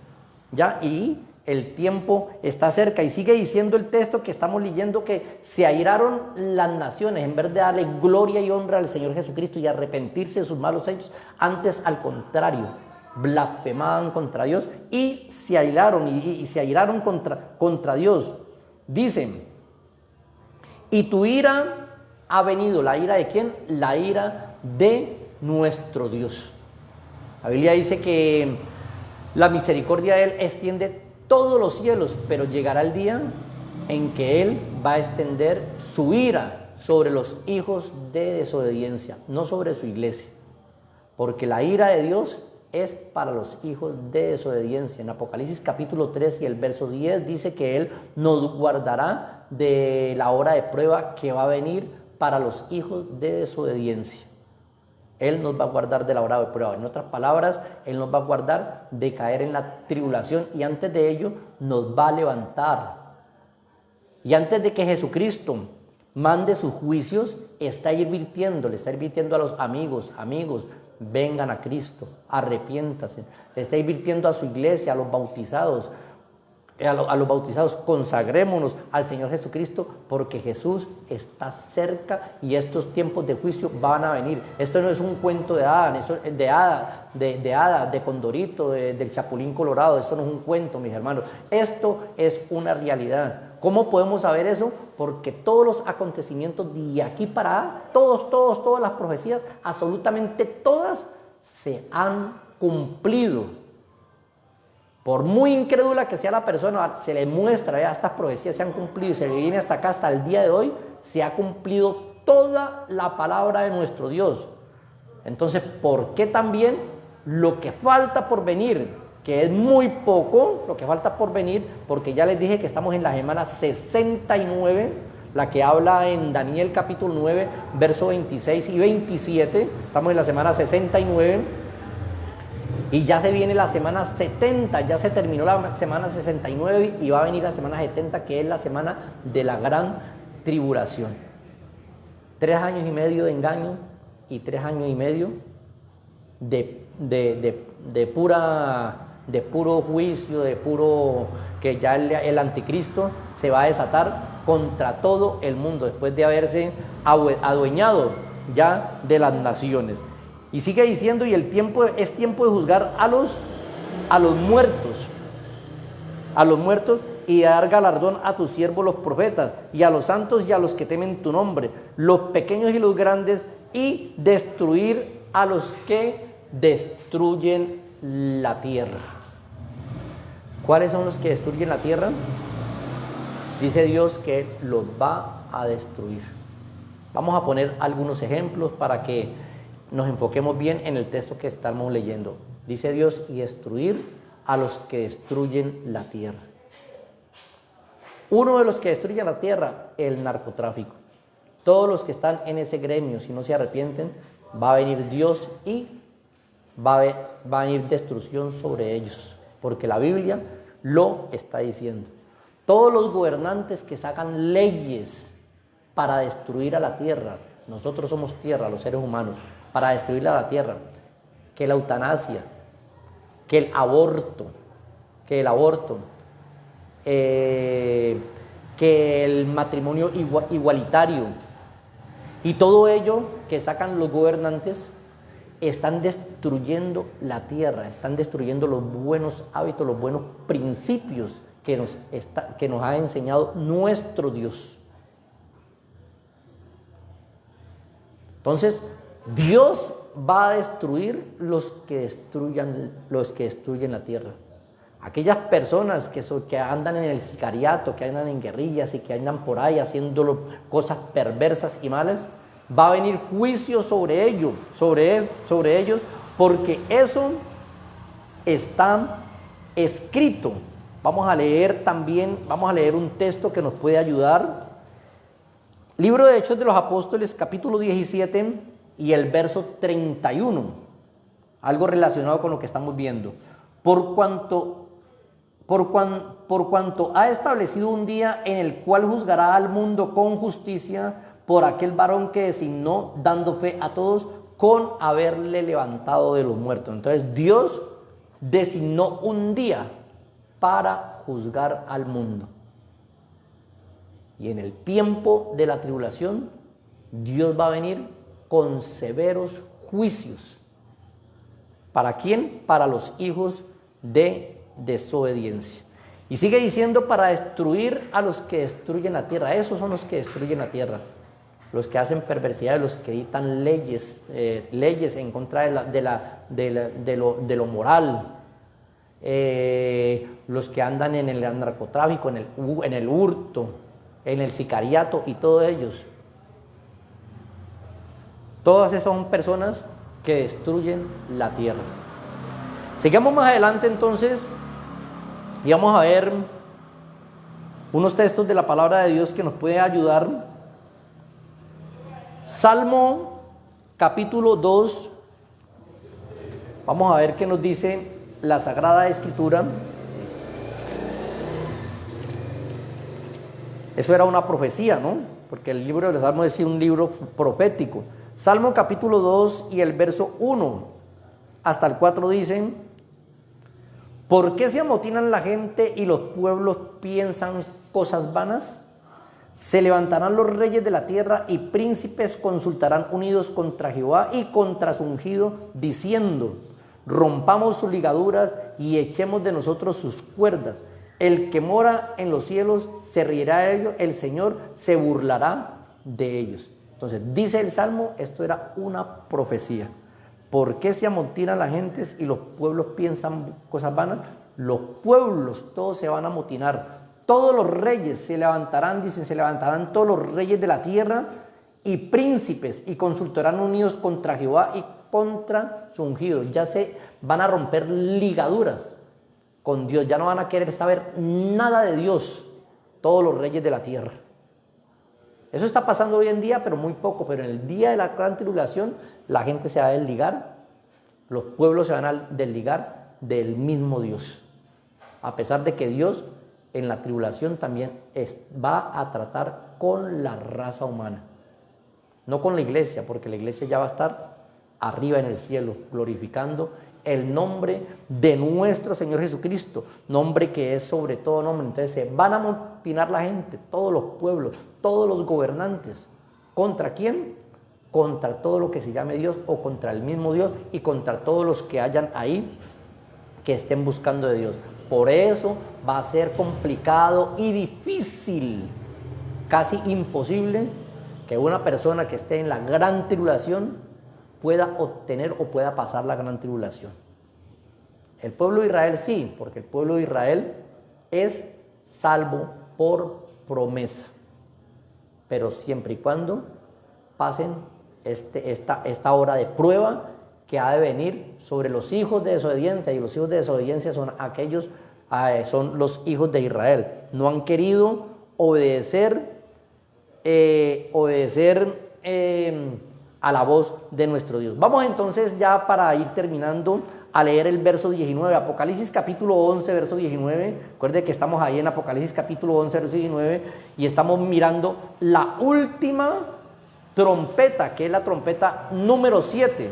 ¿ya? Y el tiempo está cerca. Y sigue diciendo el texto que estamos leyendo que se airaron las naciones, en vez de darle gloria y honra al Señor Jesucristo y arrepentirse de sus malos hechos, antes al contrario, blasfemaban contra Dios y se airaron, y se airaron contra Dios. Dicen, y tu ira ha venido. ¿La ira de quién? La ira de nuestro Dios. La Biblia dice que la misericordia de Él extiende todos los cielos, pero llegará el día en que Él va a extender su ira sobre los hijos de desobediencia, no sobre su iglesia, porque la ira de Dios es para los hijos de desobediencia. En Apocalipsis capítulo 3 y el verso 10 dice que Él nos guardará de la hora de prueba que va a venir para los hijos de desobediencia. Él nos va a guardar de la hora de prueba. En otras palabras, Él nos va a guardar de caer en la tribulación y antes de ello nos va a levantar. Y antes de que Jesucristo mande sus juicios, le está advirtiendo a los amigos, vengan a Cristo, arrepiéntanse. Le está advirtiendo a su iglesia, a los bautizados, consagrémonos al Señor Jesucristo, porque Jesús está cerca y estos tiempos de juicio van a venir. Esto no es un cuento de hadas, de Condorito, del Chapulín Colorado. Esto no es un cuento, mis hermanos. Esto es una realidad. ¿Cómo podemos saber eso? Porque todos los acontecimientos de aquí para allá, todas las profecías, absolutamente todas se han cumplido. Por muy incrédula que sea la persona, se le muestra, estas profecías se han cumplido y se le viene hasta acá, hasta el día de hoy, se ha cumplido toda la palabra de nuestro Dios. Entonces, ¿por qué también lo que falta por venir, que es muy poco, lo que falta por venir, porque ya les dije que estamos en la semana 69, la que habla en Daniel capítulo 9, versos 26 y 27, estamos en la semana 69, y ya se viene la semana 70, ya se terminó la semana 69 y va a venir la semana 70, que es la semana de la gran tribulación. 3 años y medio de engaño y 3 años y medio de puro juicio, que ya el anticristo se va a desatar contra todo el mundo después de haberse adueñado ya de las naciones. Y sigue diciendo, y es tiempo de juzgar a los muertos, y dar galardón a tus siervos los profetas, y a los santos y a los que temen tu nombre, los pequeños y los grandes, y destruir a los que destruyen la tierra. ¿Cuáles son los que destruyen la tierra? Dice Dios que los va a destruir. Vamos a poner algunos ejemplos para que nos enfoquemos bien en el texto que estamos leyendo. Dice Dios, y destruir a los que destruyen la tierra. Uno de los que destruyen la tierra, el narcotráfico. Todos los que están en ese gremio, si no se arrepienten, va a venir Dios y va a venir destrucción sobre ellos, porque la Biblia lo está diciendo. Todos los gobernantes que sacan leyes para destruir a la tierra, nosotros somos tierra, los seres humanos, para destruir a la tierra, que la eutanasia, que el aborto, que el matrimonio igualitario, y todo ello que sacan los gobernantes, están destruyendo la tierra, están destruyendo los buenos hábitos, los buenos principios que nos ha enseñado nuestro Dios. Entonces, Dios va a destruir los que destruyen la tierra. Aquellas personas que andan en el sicariato, que andan en guerrillas y que andan por ahí haciendo cosas perversas y malas, va a venir juicio sobre ellos, porque eso está escrito. Vamos a leer un texto que nos puede ayudar. Libro de Hechos de los Apóstoles, capítulo 17 y el verso 31. Algo relacionado con lo que estamos viendo. Por cuanto ha establecido un día en el cual juzgará al mundo con justicia por aquel varón que designó, dando fe a todos con haberle levantado de los muertos. Entonces Dios designó un día para juzgar al mundo. Y en el tiempo de la tribulación, Dios va a venir con severos juicios ¿Para quién? Para los hijos de desobediencia. Y sigue diciendo, para destruir a los que destruyen la tierra. Esos son los que destruyen la tierra. Los que hacen perversidades, los que dictan leyes en contra de lo moral. Los que andan en el narcotráfico, en el hurto, en el sicariato y todos ellos. Todas esas son personas que destruyen la tierra. Sigamos más adelante entonces y vamos a ver unos textos de la palabra de Dios que nos puede ayudar. Salmo capítulo 2. Vamos a ver qué nos dice la Sagrada Escritura. Eso era una profecía, ¿no? Porque el libro de los Salmos es un libro profético. Salmo capítulo 2 y el verso 1 hasta el 4 dicen: ¿por qué se amotinan la gente y los pueblos piensan cosas vanas? Se levantarán los reyes de la tierra y príncipes consultarán unidos contra Jehová y contra su ungido, diciendo: rompamos sus ligaduras y echemos de nosotros sus cuerdas. El que mora en los cielos se reirá de ellos, el Señor se burlará de ellos. Entonces, dice el Salmo, esto era una profecía. ¿Por qué se amotinan las gentes y los pueblos piensan cosas vanas? Los pueblos todos se van a amotinar. Todos los reyes se levantarán, dicen, se levantarán todos los reyes de la tierra y príncipes y consultarán unidos contra Jehová y contra su ungido. Ya se van a romper ligaduras con Dios, ya no van a querer saber nada de Dios, todos los reyes de la tierra. Eso está pasando hoy en día, pero muy poco. Pero en el día de la gran tribulación, la gente se va a desligar, los pueblos se van a desligar del mismo Dios. A pesar de que Dios en la tribulación también va a tratar con la raza humana. No con la iglesia, porque la iglesia ya va a estar arriba en el cielo, glorificando el nombre de nuestro Señor Jesucristo, nombre que es sobre todo nombre. Entonces se van a amotinar la gente, todos los pueblos, todos los gobernantes. ¿Contra quién? Contra todo lo que se llame Dios o contra el mismo Dios y contra todos los que hayan ahí que estén buscando de Dios. Por eso va a ser complicado y difícil, casi imposible, que una persona que esté en la gran tribulación pueda obtener o pueda pasar la gran tribulación. El pueblo de Israel sí, porque el pueblo de Israel es salvo por promesa, pero siempre y cuando pasen esta hora de prueba que ha de venir sobre los hijos de desobediencia, y los hijos de desobediencia son aquellos, son los hijos de Israel. No han querido obedecer a la voz de nuestro Dios. Vamos entonces ya para ir terminando a leer el verso 19, Apocalipsis capítulo 11, verso 19. Recuerde que estamos ahí en Apocalipsis capítulo 11, verso 19 y estamos mirando la última trompeta, que es la trompeta número 7.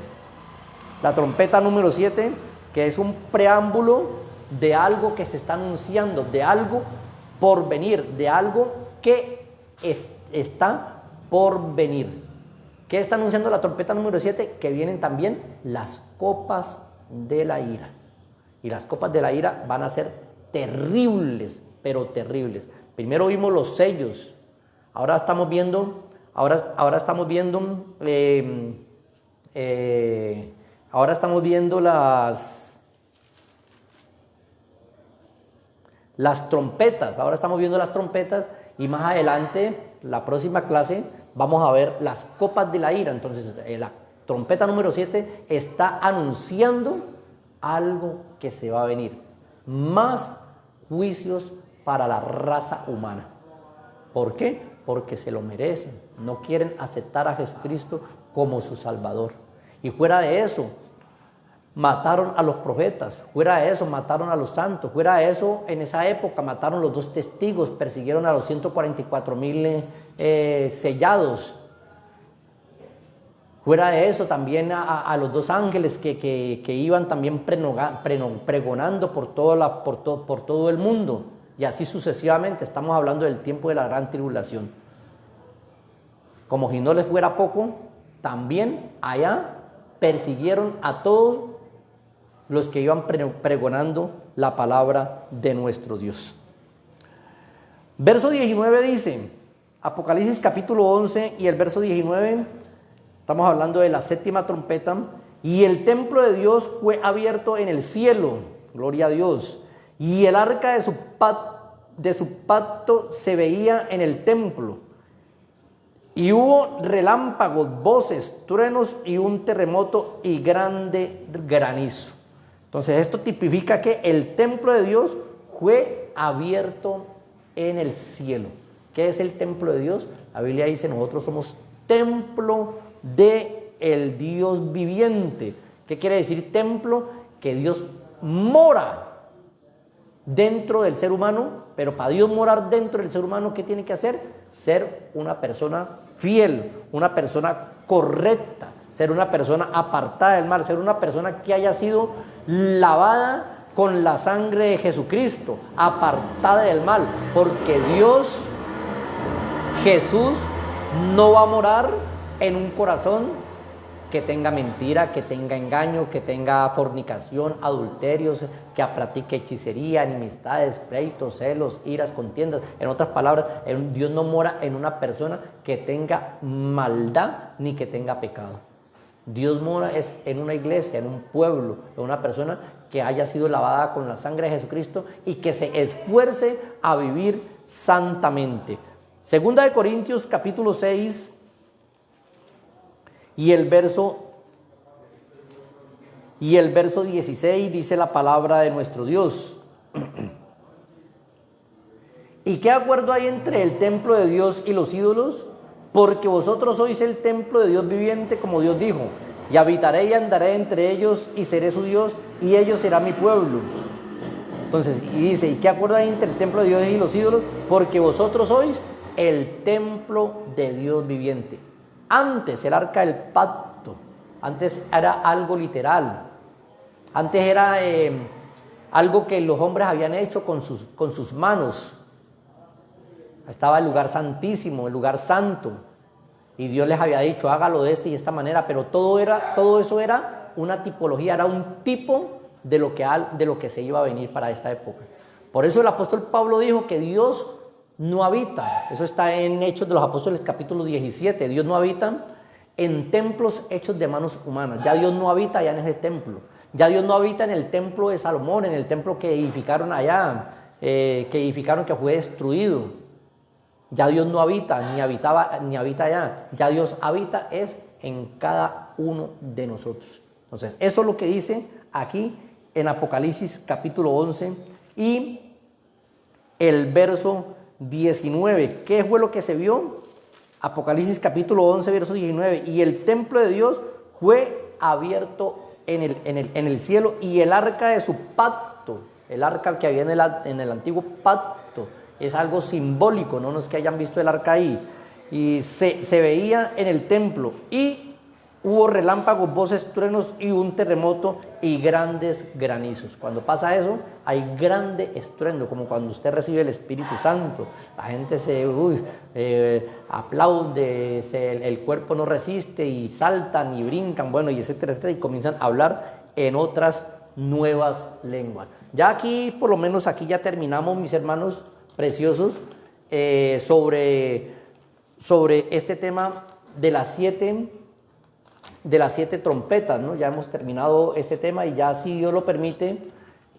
La trompeta número 7, que es un preámbulo de algo que se está anunciando, de algo por venir, de algo que está por venir. ¿Qué está anunciando la trompeta número 7? Que vienen también las copas de la ira. Y las copas de la ira van a ser terribles, pero terribles. Primero vimos los sellos. Ahora estamos viendo, las trompetas. Ahora estamos viendo las trompetas y más adelante, la próxima clase, vamos a ver las copas de la ira. Entonces, la trompeta número 7 está anunciando algo que se va a venir. Más juicios para la raza humana. ¿Por qué? Porque se lo merecen. No quieren aceptar a Jesucristo como su Salvador. Y fuera de eso, mataron a los profetas. Fuera de eso, mataron a los santos. Fuera de eso, en esa época mataron los 2 testigos. Persiguieron a los 144,000 sellados. Fuera de eso, también a los 2 ángeles que iban también pregonando por todo el mundo. Y así sucesivamente. Estamos hablando del tiempo de la gran tribulación. Como si no les fuera poco, también allá persiguieron a todos los que iban pregonando la palabra de nuestro Dios. Verso 19 dice, Apocalipsis capítulo 11 y el verso 19, estamos hablando de la séptima trompeta, y el templo de Dios fue abierto en el cielo, gloria a Dios, y el arca de su pacto se veía en el templo, y hubo relámpagos, voces, truenos y un terremoto y grande granizo. Entonces esto tipifica que el templo de Dios fue abierto en el cielo. ¿Qué es el templo de Dios? La Biblia dice, nosotros somos templo de el Dios viviente. ¿Qué quiere decir templo? Que Dios mora dentro del ser humano, pero para Dios morar dentro del ser humano, ¿qué tiene que hacer? Ser una persona fiel, una persona correcta, ser una persona apartada del mal, ser una persona que haya sido lavada con la sangre de Jesucristo, apartada del mal, porque Dios, Jesús, no va a morar en un corazón que tenga mentira, que tenga engaño, que tenga fornicación, adulterios, que practique hechicería, enemistades, pleitos, celos, iras, contiendas. En otras palabras, Dios no mora en una persona que tenga maldad ni que tenga pecado. Dios mora es en una iglesia, en un pueblo, en una persona que haya sido lavada con la sangre de Jesucristo y que se esfuerce a vivir santamente. Segunda de Corintios capítulo 6 y el verso 16 dice la palabra de nuestro Dios. ¿Y qué acuerdo hay entre el templo de Dios y los ídolos? Porque vosotros sois el templo de Dios viviente, como Dios dijo, y habitaré y andaré entre ellos y seré su Dios y ellos serán mi pueblo. Entonces, y dice, ¿y qué acuerdo hay entre el templo de Dios y los ídolos? Porque vosotros sois el templo de Dios viviente. Antes el arca del pacto, antes era algo literal, antes era algo que los hombres habían hecho con sus manos. Estaba el lugar santísimo, el lugar santo, y Dios les había dicho, hágalo de esta y esta manera, pero todo eso era una tipología, era un tipo de lo que se iba a venir para esta época. Por eso el apóstol Pablo dijo que Dios no habita, eso está en Hechos de los Apóstoles capítulo 17, Dios no habita en templos hechos de manos humanas, ya Dios no habita allá en ese templo, ya Dios no habita en el templo de Salomón, en el templo que edificaron allá, que fue destruido. Ya Dios no habita, ni habita allá, ya Dios habita es en cada uno de nosotros. Entonces, eso es lo que dice aquí en Apocalipsis capítulo 11 y el verso 19. ¿Qué fue lo que se vio? Apocalipsis capítulo 11, verso 19. Y el templo de Dios fue abierto en el cielo y el arca de su pacto, el arca que había en el antiguo pacto, es algo simbólico, no es que hayan visto el arca ahí, y se veía en el templo, y hubo relámpagos, voces, truenos y un terremoto y grandes granizos. Cuando pasa eso, hay grande estruendo, como cuando usted recibe el Espíritu Santo. La gente aplaude, el cuerpo no resiste y saltan y brincan, bueno, y etcétera, etcétera, y comienzan a hablar en otras nuevas lenguas. Ya aquí, por lo menos aquí ya terminamos, mis hermanos preciosos, sobre este tema de las siete trompetas, ¿no? Ya hemos terminado este tema y ya, si Dios lo permite,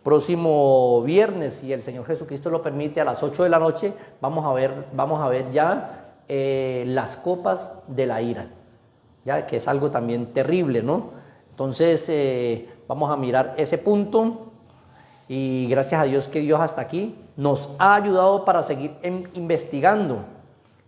próximo viernes, si el Señor Jesucristo lo permite, a las 8 de la noche vamos a ver ya las copas de la ira, ya que es algo también terrible, ¿no? Entonces vamos a mirar ese punto. Y gracias a Dios que Dios hasta aquí nos ha ayudado para seguir investigando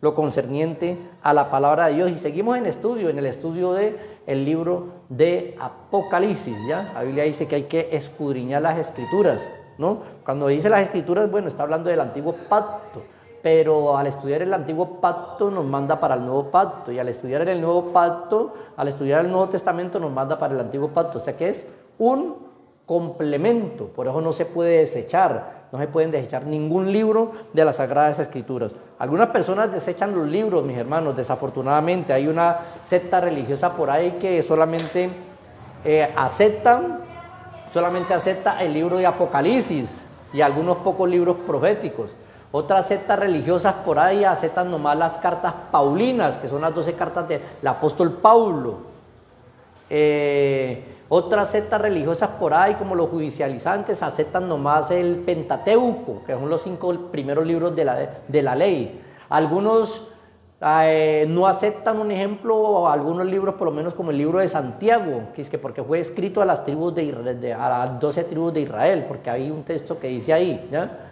lo concerniente a la palabra de Dios. Y seguimos en el estudio del libro de Apocalipsis, ¿ya? La Biblia dice que hay que escudriñar las Escrituras, ¿no? Cuando dice las Escrituras, bueno, está hablando del antiguo pacto, pero al estudiar el antiguo pacto nos manda para el nuevo pacto, y al estudiar el nuevo pacto, al estudiar el Nuevo Testamento nos manda para el antiguo pacto, o sea que es un complemento. Por eso no se puede desechar, no se pueden desechar ningún libro de las Sagradas Escrituras. Algunas personas desechan los libros, mis hermanos, desafortunadamente. Hay una secta religiosa por ahí que solamente aceptan solamente acepta el libro de Apocalipsis y algunos pocos libros proféticos. Otras sectas religiosas por ahí aceptan nomás las cartas paulinas, que son las 12 cartas del apóstol Paulo. Otras sectas religiosas por ahí, como los judicializantes, aceptan nomás el Pentateuco, que son los 5 primeros libros de la ley. Algunos no aceptan, un ejemplo, algunos libros, por lo menos como el libro de Santiago, que es que porque fue escrito a las tribus a las 12 tribus de Israel, porque hay un texto que dice ahí, ¿ya?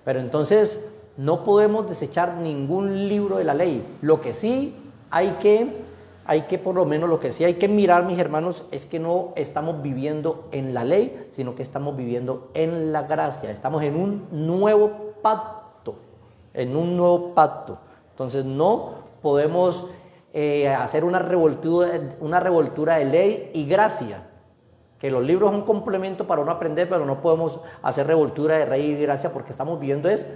Pero entonces no podemos desechar ningún libro de la ley. Lo que sí hay que por lo menos lo que sí hay que mirar, mis hermanos, es que no estamos viviendo en la ley, sino que estamos viviendo en la gracia. Estamos en un nuevo pacto, Entonces no podemos hacer una revoltura de ley y gracia. Que los libros son un complemento para uno aprender, pero no podemos hacer revoltura de ley y gracia, porque estamos viviendo es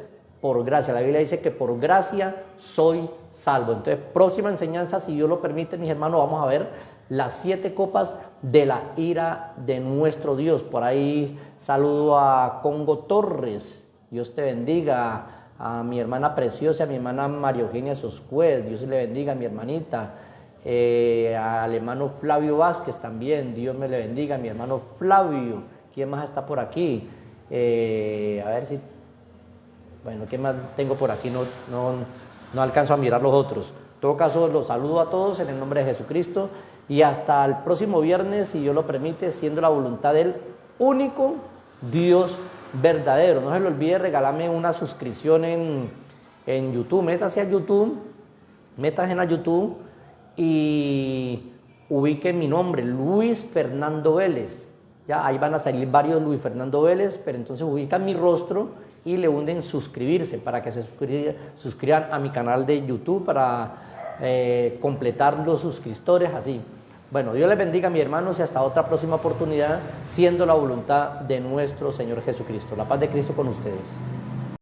por gracia. La Biblia dice que por gracia soy salvo. Entonces, próxima enseñanza, si Dios lo permite, mis hermanos, vamos a ver las 7 copas de la ira de nuestro Dios. Por ahí saludo a Congo Torres, Dios te bendiga. A mi hermana preciosa, a mi hermana María Eugenia Soscuez, Dios le bendiga, a mi hermanita. Al hermano Flavio Vázquez también, Dios me le bendiga, a mi hermano Flavio. ¿Quién más está por aquí? A ver si... Bueno, ¿qué más tengo por aquí? No alcanzo a mirar los otros. En todo caso, los saludo a todos en el nombre de Jesucristo y hasta el próximo viernes, si Dios lo permite, siendo la voluntad del único Dios verdadero. No se le olvide regalarme una suscripción en YouTube. Métase a YouTube, y ubique mi nombre, Luis Fernando Vélez. Ya, ahí van a salir varios Luis Fernando Vélez, pero entonces ubican mi rostro y le hunden suscribirse para que se suscriban a mi canal de YouTube para completar los suscriptores así. Bueno, Dios les bendiga, mis hermanos, y hasta otra próxima oportunidad, siendo la voluntad de nuestro Señor Jesucristo. La paz de Cristo con ustedes.